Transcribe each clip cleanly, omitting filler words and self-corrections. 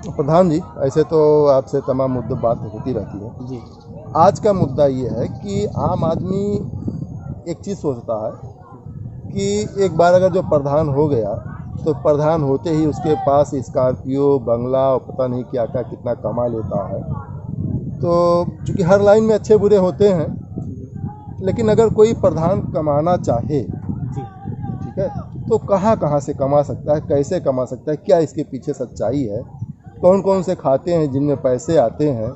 प्रधान जी, ऐसे तो आपसे तमाम मुद्दों बात होती रहती है जी। आज का मुद्दा ये है कि आम आदमी एक चीज़ सोचता है कि एक बार अगर जो प्रधान हो गया तो प्रधान होते ही उसके पास स्कॉर्पियो, बंगला और पता नहीं क्या क्या कितना कमा लेता है। तो चूँकि हर लाइन में अच्छे बुरे होते हैं, लेकिन अगर कोई प्रधान कमाना चाहे, जी। ठीक है, तो कहाँ कहाँ से कमा सकता है, कैसे कमा सकता है, क्या इसके पीछे सच्चाई है, कौन कौन से खाते हैं जिनमें पैसे आते हैं,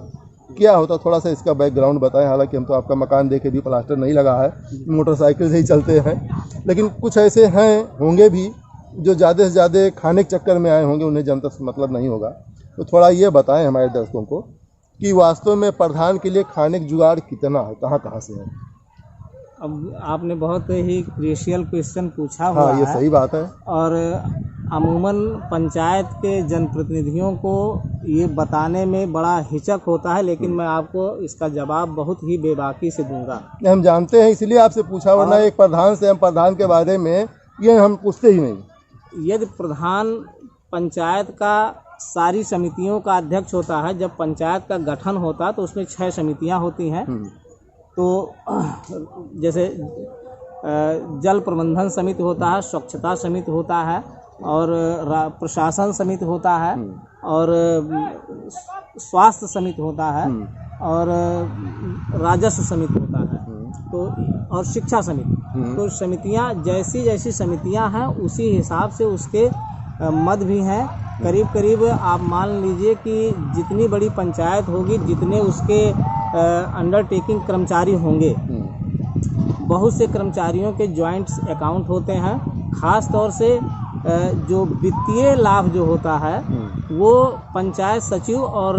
क्या होता, थोड़ा सा इसका बैकग्राउंड बताएं। हालांकि हम तो आपका मकान देखे भी प्लास्टर नहीं लगा है, मोटरसाइकिल से ही चलते हैं, लेकिन कुछ ऐसे हैं होंगे भी जो ज़्यादा से ज़्यादा खाने के चक्कर में आए होंगे, उन्हें जनता से मतलब नहीं होगा। तो थोड़ा ये बताएं हमारे दर्शकों को कि वास्तव में प्रधान के लिए खाने का जुगाड़ कितना है, कहाँ कहाँ से है। अब आपने बहुत ही क्रूशियल क्वेश्चन पूछा हुआ हाँ, ये है। सही बात है। और अमूमन पंचायत के जनप्रतिनिधियों को ये बताने में बड़ा हिचक होता है, लेकिन मैं आपको इसका जवाब बहुत ही बेबाकी से दूंगा। हम जानते हैं, इसलिए आपसे पूछा, वरना एक प्रधान से हम प्रधान के बारे में ये हम पूछते ही नहीं। यदि प्रधान पंचायत का सारी समितियों का अध्यक्ष होता है, जब पंचायत का गठन होता है तो उसमें 6 समितियां होती हैं। तो जैसे जल प्रबंधन समिति होता है, स्वच्छता समिति होता है, और प्रशासन समिति होता है, और स्वास्थ्य समिति होता है, और राजस्व समिति होता है, तो और शिक्षा समिति। तो समितियां जैसी जैसी समितियां हैं उसी हिसाब से उसके मद भी हैं। करीब करीब आप मान लीजिए कि जितनी बड़ी पंचायत होगी, जितने उसके अंडरटेकिंग कर्मचारी होंगे, बहुत से कर्मचारियों के जॉइंट अकाउंट होते हैं। ख़ास तौर से जो वित्तीय लाभ जो होता है वो पंचायत सचिव और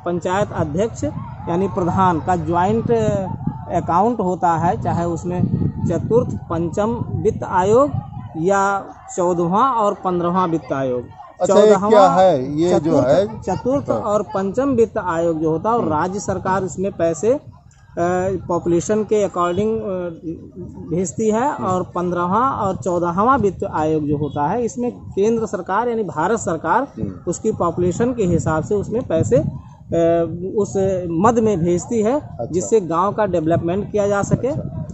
पंचायत अध्यक्ष यानी प्रधान का जॉइंट अकाउंट होता है, चाहे उसमें चतुर्थ पंचम वित्त आयोग या 14वां और 15वां वित्त आयोग। अच्छा, क्या है ये जो है चतुर्थ और पंचम वित्त आयोग जो होता है, और राज्य सरकार इसमें पैसे पॉपुलेशन के अकॉर्डिंग भेजती है। और 15वां और 14वां वित्त आयोग जो होता है, इसमें केंद्र सरकार यानी भारत सरकार उसकी पॉपुलेशन के हिसाब से उसमें पैसे उस मद में भेजती है। अच्छा। जिससे गांव का डेवलपमेंट किया जा सके।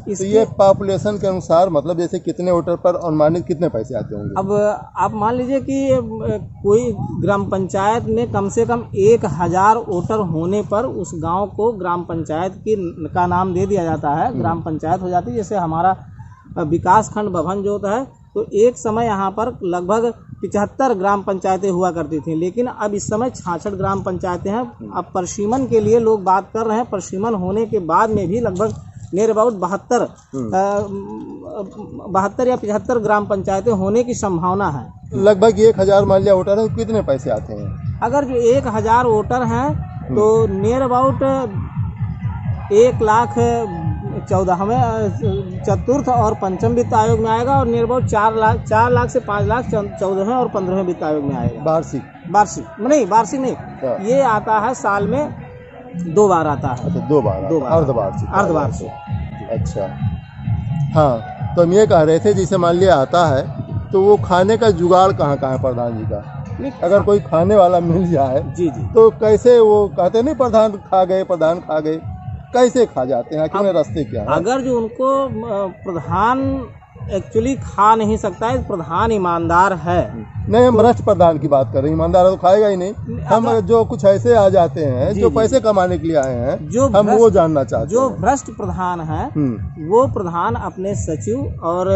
तो ये पॉपुलेशन के अनुसार, मतलब जैसे कितने वोटर पर अनुमानित कितने पैसे आते होंगे? अब आप मान लीजिए कि कोई ग्राम पंचायत में कम से कम 1000 वोटर होने पर उस गांव को ग्राम पंचायत का नाम दे दिया जाता है, ग्राम पंचायत हो जाती है। जैसे हमारा विकास खंड भवन जो होता है, तो एक समय यहाँ पर लगभग 75 ग्राम पंचायतें हुआ करती थी, लेकिन अब इस समय 66 ग्राम पंचायतें हैं। अब परसीमन के लिए लोग बात कर रहे हैं। परसीमन होने के बाद में भी लगभग नियर अबाउट 72 या 75 ग्राम पंचायतें होने की संभावना है। लगभग 1000 मान लिया वोटर है, कितने पैसे आते हैं? अगर जो 1000 वोटर हैं तो नियर अबाउट 1,14,000 चतुर्थ और पंचम वित्त आयोग में आएगा, और नियर अबाउट 4 लाख से 5 लाख 14वें और 15वें वित्त आयोग में आएगा। वार्षिक नहीं, ये आता है साल में 2 बार आता है। अच्छा, 2 बार अर्धवार्षिक। अच्छा, हाँ, तो हम ये कह रहे थे, जैसे मान लिया आता है तो वो खाने का जुगाड़ कहाँ कहाँ है प्रधान जी का? अगर कोई खाने वाला मिल जाए जी, तो कैसे, वो कहते नहीं प्रधान खा गए, कैसे खा जाते हैं, कितने रास्ते क्या है? अगर जो उनको प्रधान एक्चुअली खा नहीं सकता है, प्रधान ईमानदार है। नहीं, हम भ्रष्ट प्रधान की बात कर रहे हैं, ईमानदार तो खाएगा ही नहीं। हम जो कुछ ऐसे आ जाते हैं जो पैसे कमाने के लिए आए हैं, हम वो जानना चाहते हैं। जो भ्रष्ट प्रधान है वो प्रधान अपने सचिव और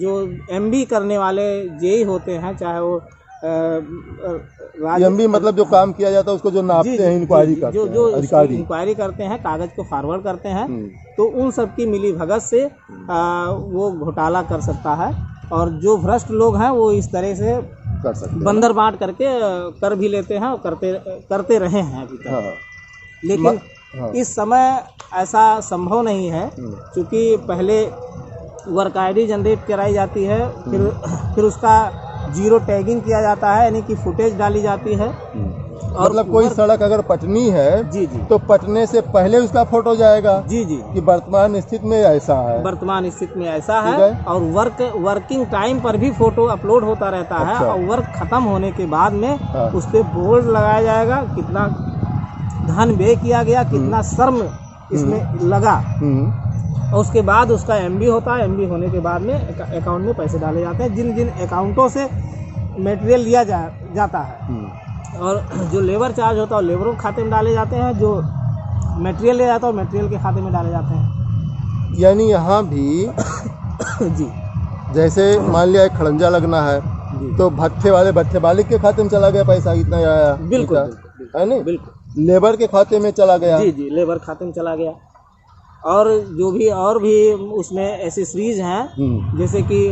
जो एमबी करने वाले जेई होते हैं, चाहे वो एमबी मतलब जो काम किया जाता है उसको जो नापते हैं, इंक्वायरी करते हैं, जो अधिकारी इंक्वायरी करते हैं, कागज को फॉरवर्ड करते हैं, तो उन सब की मिली भगत से वो घोटाला कर सकता है। और जो भ्रष्ट लोग हैं वो इस तरह से कर सकते हैं, बंदर बांट करके कर भी लेते हैं और करते रहे हैं अभी तक। हाँ। लेकिन इस समय ऐसा संभव नहीं है, क्योंकि पहले वर्क आईडी जनरेट कराई जाती है, फिर उसका जीरो टैगिंग किया जाता है, यानी कि फुटेज डाली जाती है, और मतलब कोई सड़क अगर पटनी है जी जी तो पटने से पहले उसका फोटो जाएगा जी जी कि वर्तमान स्थिति में ऐसा है। वर्तमान स्थिति में ऐसा ठीक है है। और वर्किंग टाइम पर भी फोटो अपलोड होता रहता है। अच्छा। और वर्क खत्म होने के बाद में हाँ। उस पे बोर्ड लगाया जाएगा, कितना धन व्यय किया गया, कितना श्रम इसमें लगा। और उसके बाद उसका एमबी होता है। एमबी होने के बाद में अकाउंट में पैसे डाले जाते हैं, जिन जिन अकाउंटों से मटेरियल लिया जाता है। और जो लेबर चार्ज होता है लेबरों के खाते में डाले जाते हैं, जो मटेरियल ले जाता है मटेरियल के खाते में डाले जाते हैं। यानी यहाँ भी जी जैसे मान लिया एक खड़ंजा लगना है जी तो भट्ठे मालिक के खाते में चला गया पैसा, इतना आया, बिल्कुल है नहीं, बिल्कुल लेबर के खाते में चला गया। जी जी लेबर खाते में चला गया। और जो भी और भी उसमें एसेसरीज हैं, जैसे कि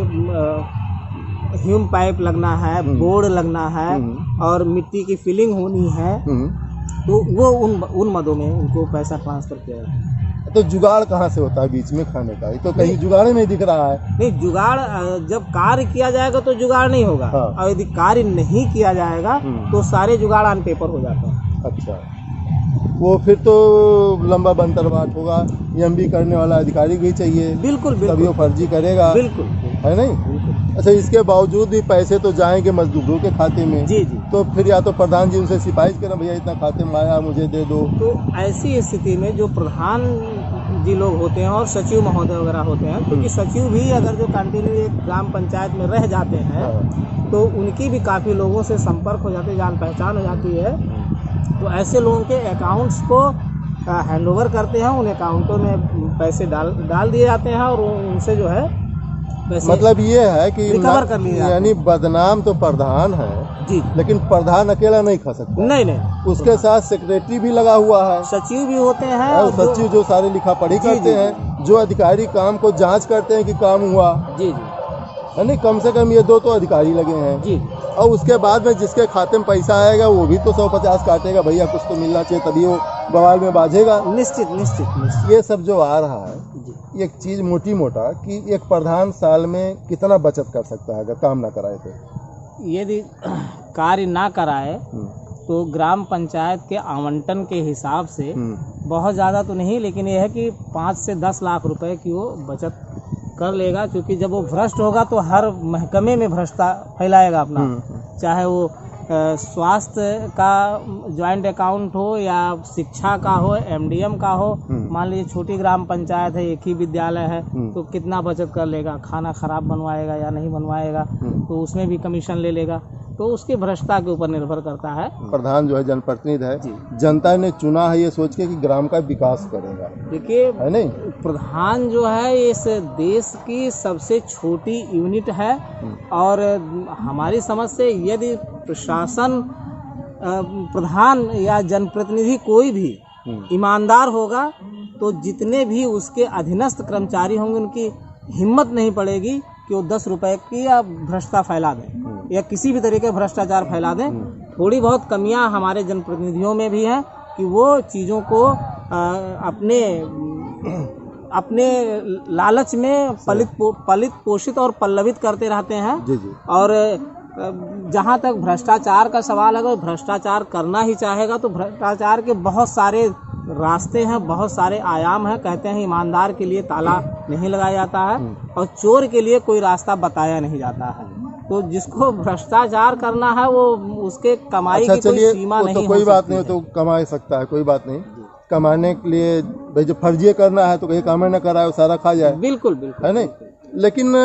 ह्यूम पाइप लगना है, बोर्ड लगना है और मिट्टी की फिलिंग होनी है, तो वो उन मदों में उनको पैसा ट्रांसफर किया जाता है। तो जुगाड़ कहाँ से होता है बीच में खाने का? ये तो कहीं जुगाड़ नहीं दिख रहा है। नहीं, जुगाड़ जब कार्य किया जाएगा तो जुगाड़ नहीं होगा। हाँ। और यदि कार्य नहीं किया जाएगा तो सारे जुगाड़ ऑन पेपर हो जाते हैं। अच्छा, वो फिर तो लंबा बंतरवाट होगा। एमबी करने वाला अधिकारी भी चाहिए, बिल्कुल तभी बिल्कुल वो फर्जी करेगा, बिल्कुल है नहीं। अच्छा, इसके बावजूद भी पैसे तो जाएंगे मजदूरों के खाते में। जी जी। तो फिर या तो प्रधान जी उनसे सिफारिश करें, भैया इतना खाते में आया मुझे दे दो। तो ऐसी स्थिति में जो प्रधान जी लोग होते हैं और सचिव महोदय वगैरह होते हैं, क्योंकि सचिव भी अगर जो कंटिन्यू एक ग्राम पंचायत में रह जाते हैं तो उनकी भी काफ़ी लोगों से संपर्क हो जाते, जान पहचान हो जाती है। तो ऐसे लोगों के अकाउंट्स को हैंडओवर करते हैं, उन अकाउंटों में पैसे डाल दिए जाते हैं और उनसे जो है पैसे मतलब ये है कि रिकवर कर लिए जाते हैं। यानी बदनाम तो प्रधान है जी, लेकिन प्रधान अकेला नहीं खा सकता। नहीं, उसके साथ सेक्रेटरी भी लगा हुआ है, सचिव भी होते हैं और सचिव जो सारे लिखा पढ़ी जी, करते जी। हैं, जो अधिकारी काम को जांच करते हैं कि काम हुआ, जी है नहीं। कम से कम ये 2 तो अधिकारी लगे हैं जी और उसके बाद में जिसके खाते में पैसा आएगा वो भी तो 150 काटेगा, भैया कुछ तो मिलना चाहिए, तभी वो बवाल में बाजेगा। निश्चित निश्चित निश्चित। ये सब जो आ रहा है, जी। एक चीज़ मोटी मोटा कि एक प्रधान साल में कितना बचत कर सकता है अगर काम ना कराए तो? यदि कार्य ना कराए तो ग्राम पंचायत के आवंटन के हिसाब से बहुत ज़्यादा तो नहीं, लेकिन यह है कि 5 से 10 लाख रुपए की वो बचत कर लेगा। क्योंकि जब वो भ्रष्ट होगा तो हर महकमे में भ्रष्टता फैलाएगा अपना, चाहे वो स्वास्थ्य का ज्वाइंट अकाउंट हो या शिक्षा का हो, एमडीएम का हो। मान लीजिए छोटी ग्राम पंचायत है, एक ही विद्यालय है, तो कितना बचत कर लेगा, खाना खराब बनवाएगा या नहीं बनवाएगा, तो उसमें भी कमीशन ले लेगा। तो उसके भ्रष्टता के ऊपर निर्भर करता है। प्रधान जो है जनप्रतिनिधि है, जनता ने चुना है ये सोच के कि ग्राम का विकास करेगा, देखिए है नहीं। प्रधान जो है इस देश की सबसे छोटी यूनिट है और हमारी समझ से यदि प्रशासन प्रधान या जनप्रतिनिधि कोई भी ईमानदार होगा तो जितने भी उसके अधीनस्थ कर्मचारी होंगे उनकी हिम्मत नहीं पड़ेगी कि वो 10 रुपए की या भ्रष्टा फैला दें या किसी भी तरीके भ्रष्टाचार फैला दें। थोड़ी बहुत कमियां हमारे जनप्रतिनिधियों में भी हैं कि वो चीज़ों को अपने लालच में पलित पोषित और पल्लवित करते रहते हैं। जी जी। और जहाँ तक भ्रष्टाचार का सवाल है, अगर भ्रष्टाचार करना ही चाहेगा तो भ्रष्टाचार के बहुत सारे रास्ते हैं, बहुत सारे आयाम हैं। कहते हैं ईमानदार के लिए ताला नहीं लगाया जाता है और चोर के लिए कोई रास्ता बताया नहीं जाता है। तो जिसको भ्रष्टाचार करना है वो उसके कमाई की कोई सीमा नहीं हो सकती। कोई बात नहीं, तो कमा सकता है, कोई बात नहीं। कमाने के लिए भाई जो फर्जी करना है तो कहीं काम न कराए, वो सारा खा जाए। बिल्कुल बिल्कुल, है नहीं। लेकिन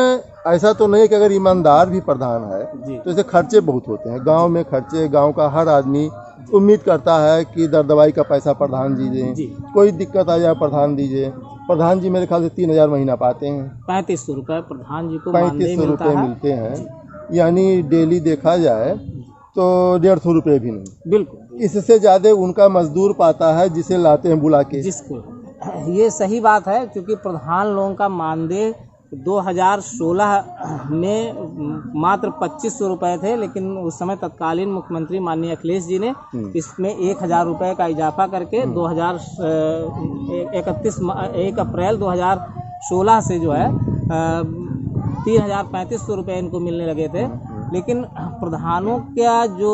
ऐसा तो नहीं कि अगर ईमानदार भी प्रधान है तो इसे खर्चे बहुत होते हैं। गांव में खर्चे, गांव का हर आदमी उम्मीद करता है कि दर दवाई का पैसा प्रधान जी दें, कोई दिक्कत आ जाए प्रधान दीजिए। प्रधान जी मेरे ख्याल से 3000 महीना पाते हैं। 3500 रुपये प्रधान जी को 3500 रुपये मिलते हैं, यानी डेली देखा जाए तो 150 रुपये भी नहीं। बिल्कुल, इससे ज़्यादा उनका मजदूर पाता है जिसे लाते हैं बुला के। जिसको ये सही बात है, क्योंकि प्रधान लोगों का मानदेय 2016 में मात्र 2500 रुपये थे, लेकिन उस समय तत्कालीन मुख्यमंत्री माननीय अखिलेश जी ने इसमें 1000 रुपये का इजाफा करके 1 अप्रैल 2016 से जो है 3500 रुपये इनको मिलने लगे थे। लेकिन प्रधानों का जो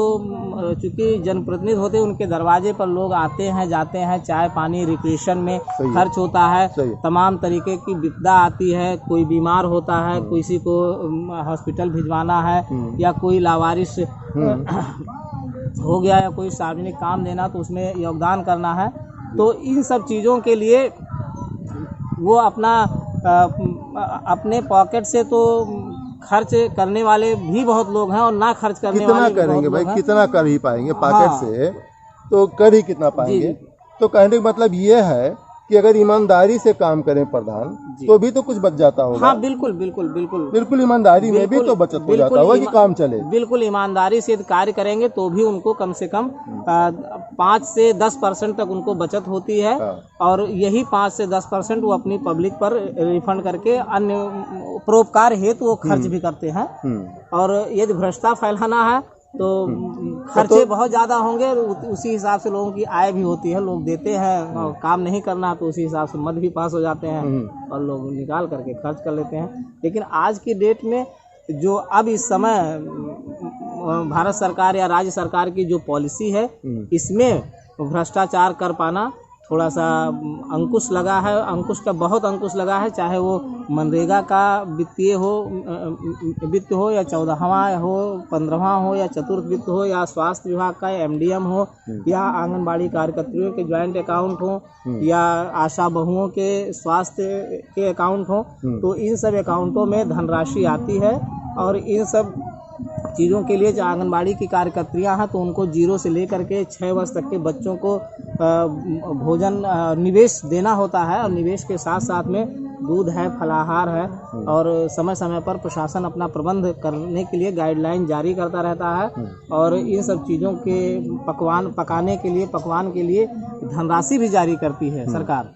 चूंकि जनप्रतिनिधि होते हैं, उनके दरवाजे पर लोग आते हैं जाते हैं, चाय पानी रिक्रिएशन में खर्च होता है, तमाम तरीके की विपदा आती है, कोई बीमार होता है, किसी को हॉस्पिटल भिजवाना है या कोई लावारिस हो गया या कोई सार्वजनिक काम देना तो उसमें योगदान करना है। तो इन सब चीज़ों के लिए वो अपने पॉकेट से तो खर्च करने वाले भी बहुत लोग हैं और ना खर्च करने वाले कितना करेंगे भाई, कितना कर ही पाएंगे पॉकेट से, तो कर ही कितना पाएंगे। तो कहने का मतलब ये है कि अगर ईमानदारी से काम करें प्रधान तो भी तो कुछ बच जाता होगा। हाँ बिल्कुल बिल्कुल बिल्कुल बिल्कुल ईमानदारी में भी तो बचत हो जाता होगा कि काम चले। बिल्कुल ईमानदारी से कार्य करेंगे तो भी उनको कम से कम 5 से 10% तक उनको बचत होती है और यही 5 से 10% वो अपनी पब्लिक पर रिफंड करके अन्य परोपकार हेतु वो खर्च भी करते हैं। और यदि भ्रष्टाचार फैलाना है तो खर्चे बहुत ज़्यादा होंगे, उसी हिसाब से लोगों की आय भी होती है, लोग देते हैं और काम नहीं करना तो उसी हिसाब से मद भी पास हो जाते हैं और लोग निकाल करके खर्च कर लेते हैं। लेकिन आज की डेट में जो अब इस समय भारत सरकार या राज्य सरकार की जो पॉलिसी है, इसमें भ्रष्टाचार कर पाना थोड़ा सा अंकुश लगा है, अंकुश का बहुत अंकुश लगा है, चाहे वो मनरेगा का वित्त हो या 14वां हो, 15वां हो या चतुर्थ वित्त हो या स्वास्थ्य विभाग का MDM हो या आंगनबाड़ी कार्यकर्तियों के ज्वाइंट अकाउंट हो या आशा बहुओं के स्वास्थ्य के अकाउंट हो, तो इन सब अकाउंटों में धनराशि आती है और इन सब चीज़ों के लिए जो आंगनबाड़ी की कार्यकर्तियाँ हैं तो उनको 0 से लेकर के 6 वर्ष तक के बच्चों को भोजन निवेश देना होता है और निवेश के साथ साथ में दूध है, फलाहार है और समय समय पर प्रशासन अपना प्रबंध करने के लिए गाइडलाइन जारी करता रहता है और इन सब चीज़ों के पकाने के लिए पकवान के लिए धनराशि भी जारी करती है सरकार।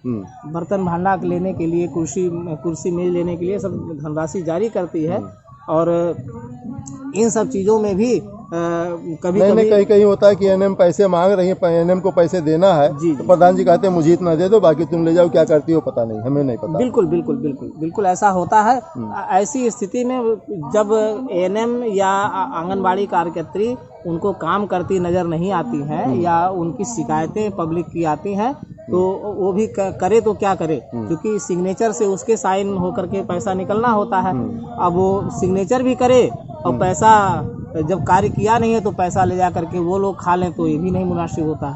बर्तन भांडा लेने के लिए, कुर्सी मेज लेने के लिए सब धनराशि जारी करती है और इन सब चीज़ों में भी कभी कहीं होता है कि NM पैसे मांग रही है, NM को पैसे देना है तो प्रधान जी कहते हैं मुझे इतना दे दो, बाकी तुम ले जाओ, क्या करती हो पता नहीं, हमें नहीं पता। बिल्कुल बिल्कुल बिल्कुल बिल्कुल ऐसा होता है। ऐसी स्थिति में जब NM या आंगनबाड़ी कार्यकर्त्री उनको काम करती नज़र नहीं आती हैं या उनकी शिकायतें पब्लिक की आती हैं तो वो भी करे तो क्या करे, क्योंकि सिग्नेचर से उसके साइन होकर के पैसा निकलना होता है। अब वो सिग्नेचर भी करे और पैसा जब कार्य किया नहीं है तो पैसा ले जा करके वो लोग खा लें तो ये भी नहीं मुनासिब होता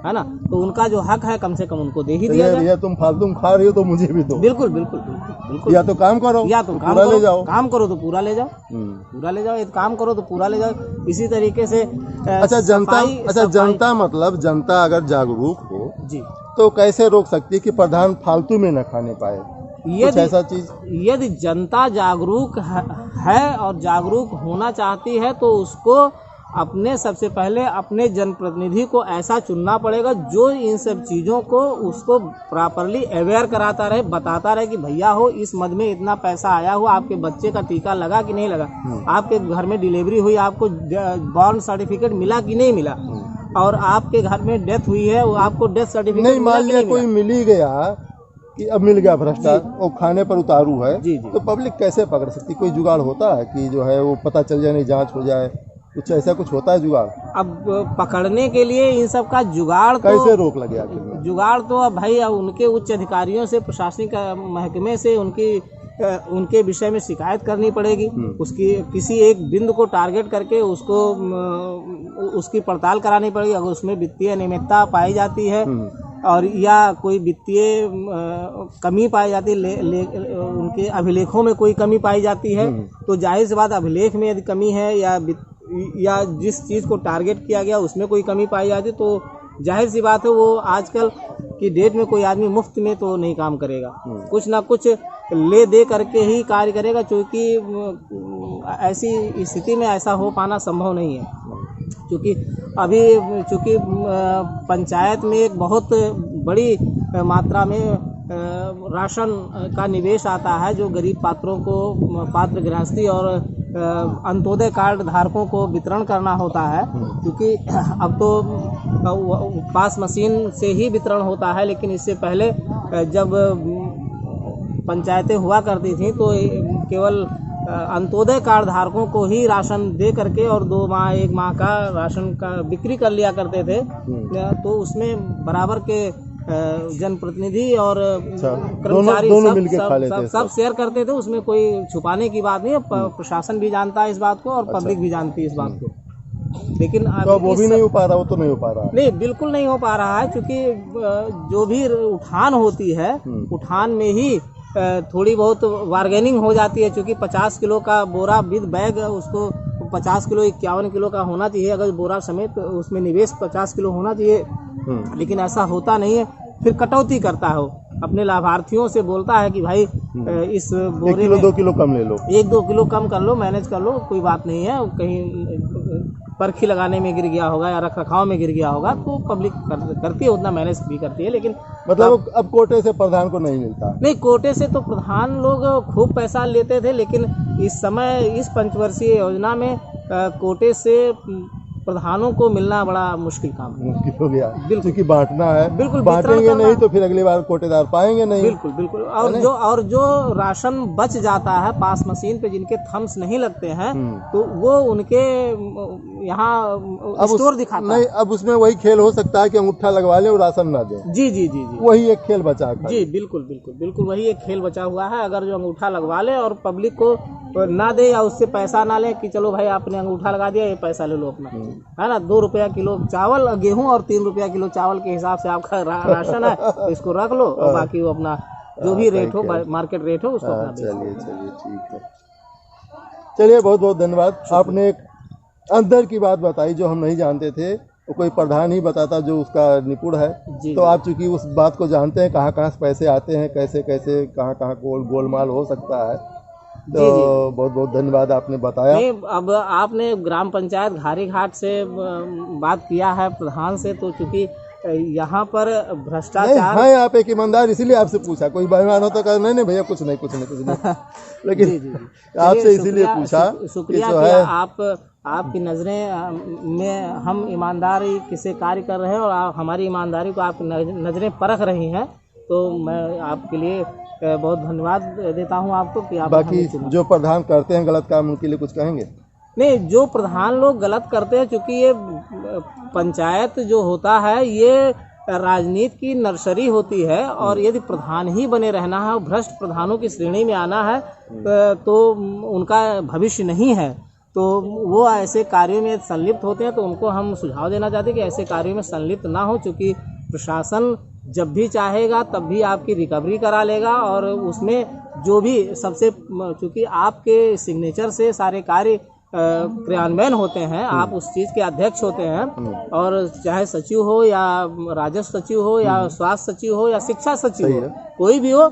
है ना। तो उनका जो हक है कम से कम उनको दे ही दिया जाए। तुम फालतू खा रही हो तो मुझे भी दो। बिल्कुल बिल्कुल बिल्कुल, या तो काम करो या तो काम ले जाओ, काम करो तो पूरा ले जाओ, पूरा ले जाओ, एक काम करो तो पूरा ले जाओ। इसी तरीके से जनता मतलब जनता अगर जागरूक हो जी तो कैसे रोक सकती है कि प्रधान फालतू में न खाने पाए, कुछ ऐसा चीज? यदि जनता जागरूक है और जागरूक होना चाहती है तो उसको अपने सबसे पहले अपने जनप्रतिनिधि को ऐसा चुनना पड़ेगा जो इन सब चीज़ों को उसको प्रॉपरली अवेयर कराता रहे, बताता रहे कि भैया हो इस मद में इतना पैसा आया हुआ, आपके बच्चे का टीका लगा कि नहीं लगा, आपके घर में डिलीवरी हुई, आपको बॉर्न सर्टिफिकेट मिला कि नहीं मिला, और आपके घर में डेथ हुई है वो आपको डेथ सर्टिफिकेट नहीं, मान लिया कोई मिल ही गया कि अब मिल गया भ्रष्टाचार, वो खाने पर उतारू है तो पब्लिक कैसे पकड़ सकती? कोई जुगाड़ होता है कि जो है वो पता चल जाए, नहीं जांच हो जाए, कुछ ऐसा कुछ होता है जुगाड़? अब पकड़ने के लिए इन सब का जुगाड़ कैसे रोक लगे आखिर? जुगाड़ तो अब भाई उनके उच्च अधिकारियों से, प्रशासनिक महकमे से उनके विषय में शिकायत करनी पड़ेगी। उसकी किसी एक बिंदु को टारगेट करके उसकी पड़ताल करानी पड़ेगी। अगर उसमें वित्तीय अनियमितता पाई जाती है और या कोई वित्तीय कमी पाई जाती है, उनके अभिलेखों में कोई कमी पाई जाती है तो जाहिर सी बात अभिलेख में यदि कमी है या जिस चीज़ को टारगेट किया गया उसमें कोई कमी पाई जाती तो जाहिर सी बात है वो आजकल की डेट में कोई आदमी मुफ्त में तो नहीं काम करेगा, कुछ ना कुछ ले दे करके ही कार्य करेगा, क्योंकि ऐसी स्थिति में ऐसा हो पाना संभव नहीं है। क्योंकि पंचायत में एक बहुत बड़ी मात्रा में राशन का निवेश आता है जो गरीब पात्रों को, पात्र गृहस्थी और अंत्योदय कार्ड धारकों को वितरण करना होता है। क्योंकि अब तो पास मशीन से ही वितरण होता है, लेकिन इससे पहले जब पंचायतें हुआ करती थी तो केवल अंत्योदय कार्ड धारकों को ही राशन दे करके और 2 माह 1 माह का राशन का बिक्री कर लिया करते थे। तो उसमें बराबर के जनप्रतिनिधि और कर्मचारी सब शेयर करते थे, उसमें कोई छुपाने की बात नहीं है। प्रशासन भी जानता है इस बात को और पब्लिक भी जानती है इस बात को। लेकिन तो वो भी नहीं हो पा रहा, वो तो नहीं हो पा रहा, नहीं बिल्कुल नहीं हो पा रहा है, क्योंकि जो भी उठान होती है उठान में ही थोड़ी बहुत बार्गेनिंग हो जाती है। क्योंकि 50 किलो का बोरा विद बैग उसको 50 किलो 51 किलो का होना चाहिए, अगर बोरा समेत उसमें निवेश 50 किलो होना चाहिए, लेकिन ऐसा होता नहीं है। फिर कटौती करता है, अपने लाभार्थियों से बोलता है कि भाई इस बोरे 1 किलो 2 किलो कम ले लो, 1-2 किलो कम कर लो, मैनेज कर लो, कोई बात नहीं है। कहीं परखी लगाने में गिर गया होगा या रख रखाव में गिर गया होगा तो पब्लिक करती है, उतना मैनेज भी करती है। लेकिन मतलब अब कोटे से प्रधान को नहीं मिलता। नहीं, कोटे से तो प्रधान लोग खूब पैसा लेते थे, लेकिन इस समय इस पंचवर्षीय योजना में कोटे से प्रधानों को मिलना बड़ा मुश्किल काम है, मुश्किल हो गया। बिल्कुल, क्योंकि बांटना है, बिल्कुल बांटेंगे नहीं तो फिर अगली बार कोटेदार पाएंगे नहीं। बिल्कुल बिल्कुल। और जो राशन बच जाता है पास मशीन पे, जिनके थम्स नहीं लगते हैं, तो वो उनके यहाँ स्टोर दिखाता नहीं। अब उसमें वही खेल हो सकता है कि अंगूठा लगवा लें और राशन ना दें। जी जी जी जी, वही एक खेल बचा है। जी बिल्कुल बिल्कुल बिल्कुल, वही एक खेल बचा हुआ है। अगर जो अंगूठा लगवा ले और पब्लिक को ना दे या उससे पैसा ना ले कि चलो भाई आपने अंगूठा लगा दिया, ये पैसा ले लो अपना, है ना। 2 रुपया किलो चावल गेहूं और 3 रुपया किलो चावल के हिसाब से आपका राशन है, तो इसको रख लो और बाकी वो अपना जो भी रेट हो, मार्केट रेट हो, उसको अपना चलिए ठीक है। चलिए, बहुत बहुत धन्यवाद। आपने एक अंदर की बात बताई जो हम नहीं जानते थे, वो कोई प्रधान ही बताता जो उसका निपुण है। तो आप चूंकि उस बात को जानते हैं, कहाँ कहाँ से पैसे आते हैं, कैसे कैसे कहाँ कहाँ गोलमाल हो सकता है, तो बहुत बहुत धन्यवाद आपने बताया। नहीं, अब आपने ग्राम पंचायत घारी घाट से बात किया है प्रधान से, तो चूंकि यहाँ पर भ्रष्टाचार है, आप एक ईमानदार, इसीलिए आपसे पूछा। कोई बेईमान हो तो कहा नहीं भैया कुछ नहीं लेकिन आपसे इसीलिए पूछा। शुक्रिया कि आपकी नज़रें में हम ईमानदारी किसे कार्य कर रहे हैं और हमारी ईमानदारी को आप नज़रें परख रही हैं, तो मैं आपके लिए बहुत धन्यवाद देता हूं आपको कि आप। बाकी जो प्रधान करते हैं गलत काम, उनके लिए कुछ कहेंगे? नहीं, जो प्रधान लोग गलत करते हैं, क्योंकि ये पंचायत जो होता है ये राजनीति की नर्सरी होती है, और यदि प्रधान ही बने रहना है और भ्रष्ट प्रधानों की श्रेणी में आना है तो उनका भविष्य नहीं है। तो वो ऐसे कार्यों में संलिप्त होते हैं, तो उनको हम सुझाव देना चाहते हैं कि ऐसे कार्यों में संलिप्त ना हो, क्योंकि प्रशासन जब भी चाहेगा तब भी आपकी रिकवरी करा लेगा। और उसमें जो भी सबसे, चूँकि आपके सिग्नेचर से सारे कार्य क्रियान्वयन होते हैं, आप उस चीज़ के अध्यक्ष होते हैं, और चाहे सचिव हो या राजस्व सचिव हो या स्वास्थ्य सचिव हो या शिक्षा सचिव हो, कोई भी हो,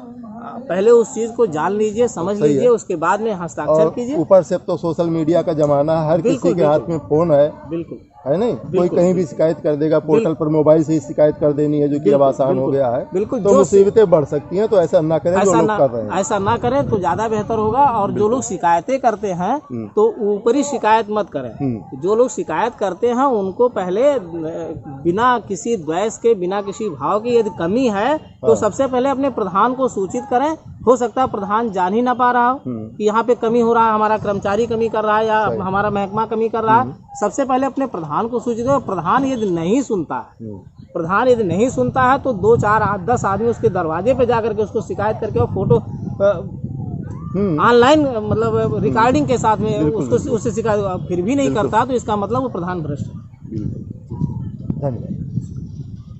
पहले उस चीज को जान लीजिए, समझ लीजिए, उसके बाद में हस्ताक्षर कीजिए। ऊपर से अब तो सोशल मीडिया का जमाना है, हर किसी के हाथ में फोन है, बिल्कुल है नहीं, कोई कहीं भी शिकायत कर देगा, पोर्टल पर मोबाइल से ही शिकायत कर देनी है, जो कि अब आसान हो गया है। बिल्कुल, तो मुसीबतें बढ़ सकती हैं, तो ऐसा ना करें जो लोग कर रहे हैं, ऐसा ना करें तो ज्यादा बेहतर होगा। और जो लोग शिकायतें करते हैं तो ऊपरी शिकायत मत करें। जो लोग शिकायत करते हैं उनको पहले बिना किसी द्वेष के, बिना किसी भाव की यदि कमी है तो सबसे पहले अपने प्रधान को सूचित करें। हो सकता है प्रधान जान ही ना पा रहा हो कि यहाँ पे कमी हो रहा है, हमारा कर्मचारी कमी कर रहा है या हमारा महकमा कमी कर रहा है। सबसे पहले अपने प्रधान को सूचित करो। प्रधान यदि नहीं सुनता है तो 2, 4, 8, 10 आदमी उसके दरवाजे पे जाकर के उसको शिकायत करके और फोटो ऑनलाइन मतलब रिकॉर्डिंग के साथ में उसको उससे शिकायत फिर भी नहीं करता, तो इसका मतलब वो प्रधान भ्रष्ट है। धन्यवाद।